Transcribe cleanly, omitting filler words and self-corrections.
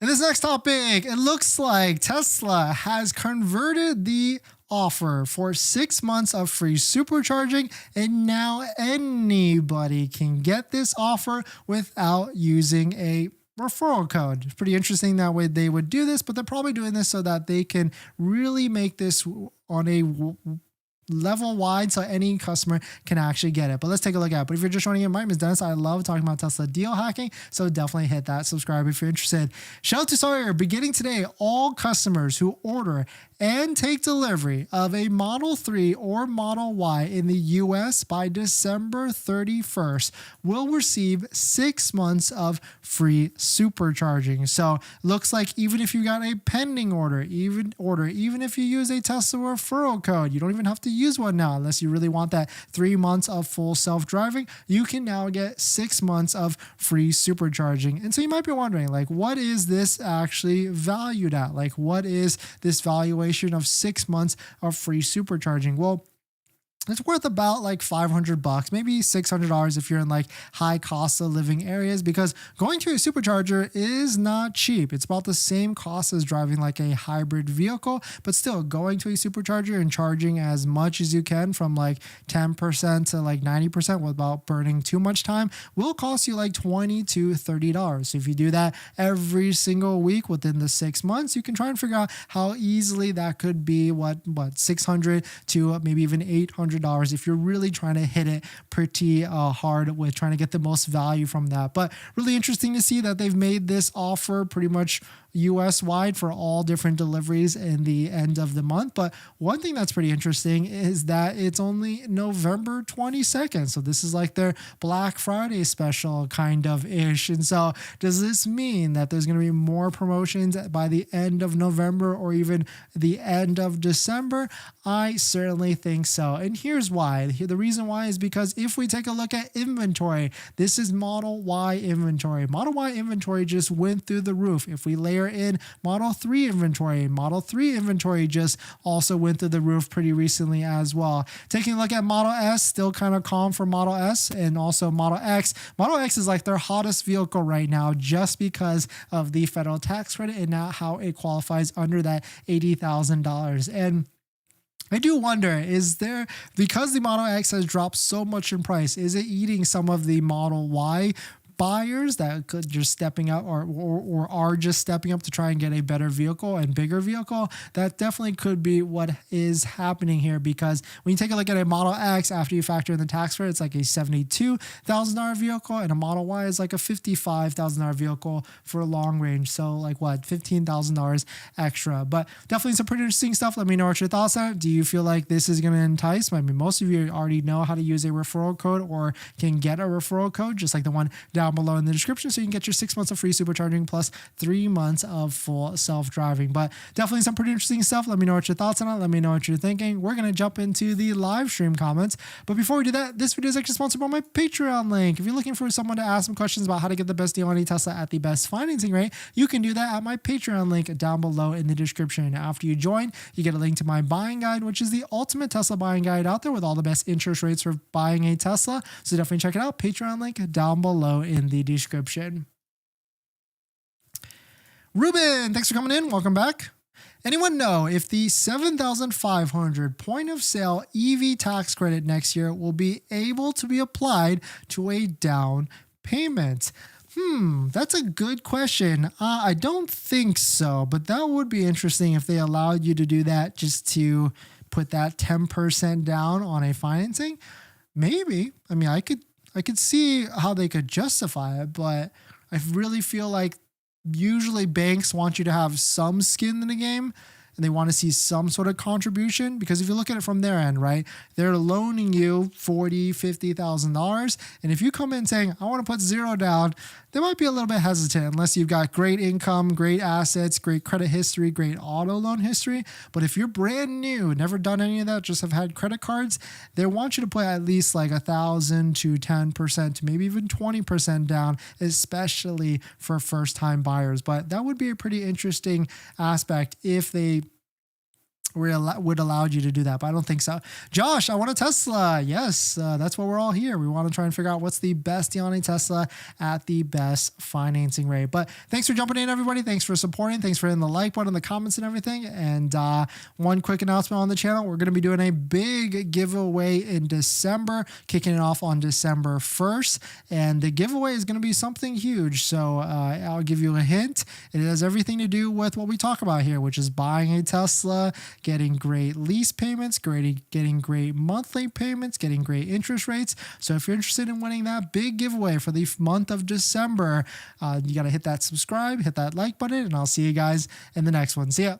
In this next topic, it looks like Tesla has converted the offer for 6 months of free supercharging, and now anybody can get this offer without using a referral code. It's pretty interesting that way they would do this, but they're probably doing this so that they can really make this on a level wide so any customer can actually get it. But let's take a look at it. But if you're just joining in, my name is Dennis. I love talking about Tesla deal hacking, so definitely hit that subscribe if you're interested. Shout out to Sawyer. Beginning today, all customers who order and take delivery of a Model 3 or Model Y in the US by December 31st will receive 6 months of free supercharging. So looks like even if you got a pending order, even if you use a Tesla referral code, you don't even have to use one now unless you really want that 3 months of full self-driving. You can now get 6 months of free supercharging. And so you might be wondering, like, what is this actually valued at? Like, what is this valuation of 6 months of free supercharging? Well, it's worth about like $500, maybe $600 if you're in like high cost of living areas, because going to a supercharger is not cheap. It's about the same cost as driving like a hybrid vehicle, but still going to a supercharger and charging as much as you can from like 10% to like 90% without burning too much time will cost you like $20 to $30. So if you do that every single week within the 6 months, you can try and figure out how easily that could be what $600 to maybe even $800 if you're really trying to hit it pretty hard with trying to get the most value from that. But really interesting to see that they've made this offer pretty much US wide for all different deliveries in the end of the month. But one thing that's pretty interesting is that it's only November 22nd. So this is like their Black Friday special kind of ish. And so does this mean that there's going to be more promotions by the end of November or even the end of December? I certainly think so. And here's why. The reason why is because if we take a look at inventory, this is Model Y inventory. Model Y inventory just went through the roof. If we layer in Model 3 inventory just also went through the roof pretty recently as well. Taking a look at Model S, still kind of calm for Model S, and also Model X. Model X is like their hottest vehicle right now just because of the federal tax credit and now how it qualifies under that $80,000. And I do wonder, is there, because the Model X has dropped so much in price, is it eating some of the Model Y buyers that could just stepping up or are just stepping up to try and get a better vehicle and bigger vehicle? That definitely could be what is happening here, because when you take a look at a Model X, after you factor in the tax credit, it's like a $72,000 vehicle, and a Model Y is like a $55,000 vehicle for a long range. So like what, $15,000 extra. But definitely some pretty interesting stuff. Let me know what your thoughts are. Do you feel like this is going to entice? I mean, most of you already know how to use a referral code or can get a referral code, just like the one down below in the description, so you can get your 6 months of free supercharging plus 3 months of full self-driving. But definitely some pretty interesting stuff. Let me know what your thoughts on it. Let me know what you're thinking. We're going to jump into the live stream comments. But before we do that, this video is actually sponsored by my Patreon link. If you're looking for someone to ask some questions about how to get the best deal on a Tesla at the best financing rate, you can do that at my Patreon link down below in the description. After you join, you get a link to my buying guide, which is the ultimate Tesla buying guide out there with all the best interest rates for buying a Tesla. So definitely check it out. Patreon link down below in the description. Ruben, thanks for coming in. Welcome back. Anyone know if the $7,500 point of sale EV tax credit next year will be able to be applied to a down payment? That's a good question. I don't think so, but that would be interesting if they allowed you to do that, just to put that 10% down on a financing. Maybe. I mean, I could see how they could justify it, but I really feel like usually banks want you to have some skin in the game and they want to see some sort of contribution, because if you look at it from their end, right, they're loaning you $40,000, $50,000. And if you come in saying, I want to put zero down, they might be a little bit hesitant unless you've got great income, great assets, great credit history, great auto loan history. But if you're brand new, never done any of that, just have had credit cards, they want you to put at least like 1,000 to 10% to maybe even 20% down, especially for first time buyers. But that would be a pretty interesting aspect if they would allow you to do that, but I don't think so. Josh, I want a Tesla. Yes, that's what we're all here. We want to try and figure out what's the best deal on a Tesla at the best financing rate. But thanks for jumping in, everybody. Thanks for supporting. Thanks for hitting the like button, the comments, and everything. And one quick announcement on the channel: we're going to be doing a big giveaway in December, kicking it off on December 1st, and the giveaway is going to be something huge. So I'll give you a hint. It has everything to do with what we talk about here, which is buying a Tesla, getting great lease payments, getting great monthly payments, getting great interest rates. So if you're interested in winning that big giveaway for the month of December, you got to hit that subscribe, hit that like button, and I'll see you guys in the next one. See ya.